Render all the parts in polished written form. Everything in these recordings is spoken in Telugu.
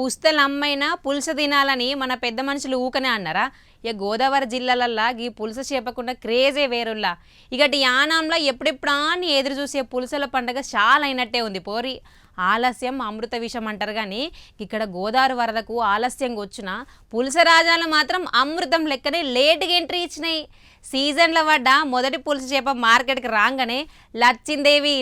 పుస్తలు అమ్మైనా పులుస తినాలని మన పెద్ద మనుషులు ఊకనే అన్నారా? ఇక గోదావరి జిల్లాలల్లా ఈ పులుస చేపకుండా క్రేజే వేరుల్లా. ఇక యానాంలో ఎప్పుడెప్పుడా అని ఎదురు చూసే పులుసల పండుగ చాలా అయినట్టే ఉంది పోరి. ఆలస్యం అమృత విషం అంటారు కానీ ఇక్కడ గోదావరి వరదకు ఆలస్యంగా వచ్చిన పులుస రాజాలు మాత్రం అమృతం లెక్కనే లేటుగా ఎంట్రీ ఇచ్చినాయి. సీజన్లో పడ్డ మొదటి పులుసు చేప మార్కెట్కి రాగానే లచ్చిందేవి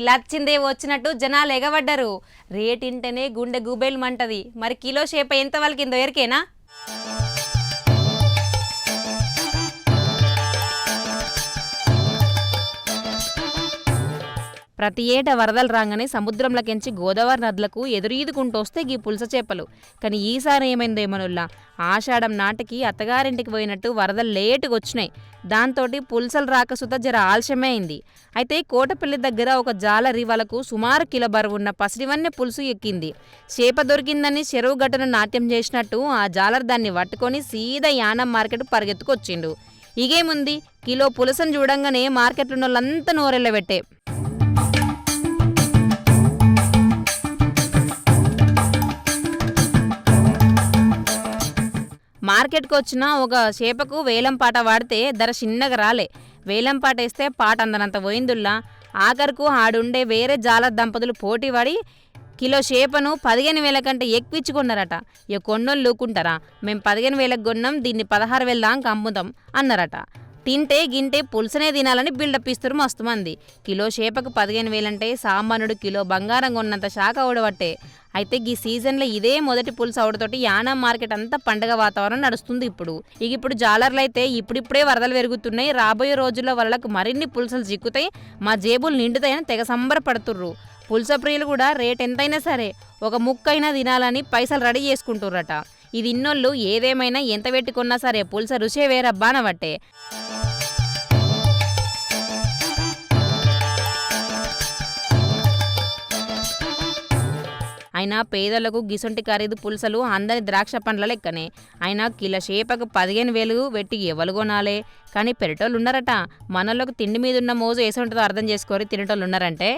వచ్చినట్టు జనాలు ఎగబడ్డారు. రేట్ ఇంటనే గుండె గుబేల్మంటది. మరి కిలో చేప ఎంత వాళ్ళకిందో ఎరికేనా? ప్రతి ఏటా వరదలు రాగానే సముద్రంలోకించి గోదావరి నదులకు ఎదురీదుకుంటూ వస్తే ఈ పులస చేపలు. కానీ ఈసారి ఏమైందో ఏమనుల్లా, ఆషాఢం నాటికి అత్తగారింటికి పోయినట్టు వరదలు లేటుగా వచ్చినాయి. దాంతో పులసలు రాకసుత జర ఆలస్యమే అయింది. అయితే కోటపల్లి దగ్గర ఒక జాలరి వాళ్ళకు సుమారు కిలో బరువున్న పసిడివన్నె పులుసు ఎక్కింది. చేప దొరికిందని చెరువు గట్టును నాట్యం చేసినట్టు ఆ జాలర్ దాన్ని పట్టుకొని సీదా యానం మార్కెట్ పరిగెత్తుకొచ్చిండు. ఇగేముంది, కిలో పులసను చూడంగానే మార్కెట్లో వాళ్ళంతా నోరెళ్ళబెట్టే. మార్కెట్కి వచ్చిన ఒక చేపకు వేలం పాట వాడితే ధర చిన్నగా రాలే. వేలం పాట వేస్తే పాట అందనంత పోయిందుల్లా. ఆఖరుకు ఆడుండే వేరే జాల దంపతులు పోటీ పడి కిలో చేపను 15,000 కంటే ఎక్కువిచ్చుకున్నారట. ఇక కొన్నోళ్ళు లూకుంటారా? మేము 15,000కి కొన్నాం, దీన్ని 16,000 దాకా అమ్ముతాం అన్నారట. తింటే గింటే పులుసనే తినాలని బిల్డప్ ఇస్తారు మస్తు మంది. కిలో చేపకు 15,000 అంటే సామాన్యుడు కిలో బంగారం కొన్నంత శాఖ ఓడబట్టే. అయితే ఈ సీజన్లో ఇదే మొదటి పులుసు అవడతోటి యానం మార్కెట్ అంతా పండగ వాతావరణం నడుస్తుంది. ఇప్పుడు జాలర్లు అయితే ఇప్పుడిప్పుడే వరదలు పెరుగుతున్నాయి. రాబోయే రోజుల్లో వాళ్ళకు మరిన్ని పులుసలు చిక్కుతాయి, మా జేబులు నిండుతాయని తెగ సంబరపడుతుర్రు. పులుస ప్రియులు కూడా రేట్ ఎంతైనా సరే ఒక ముక్కైనా తినాలని పైసలు రెడీ చేసుకుంటుర్రట. ఇది ఇన్నోళ్ళు ఏదేమైనా ఎంత పెట్టుకున్నా సరే పులుస రుచే వేరబ్బా అనబట్టే. అయినా పేదలకు గిసొంటి ఖరీదు పులుసలు అందని ద్రాక్ష పండ్ల లెక్కనే. అయినా కిలో చేపకు 15,000 పెట్టి ఎవరు కొనాలే? కానీ పెరటోళ్ళు ఉన్నారట. మనలోకి తిండి మీద ఉన్న మోజు వేసుంటుందో అర్థం చేసుకోరి తినేటోళ్ళు ఉన్నారంటే.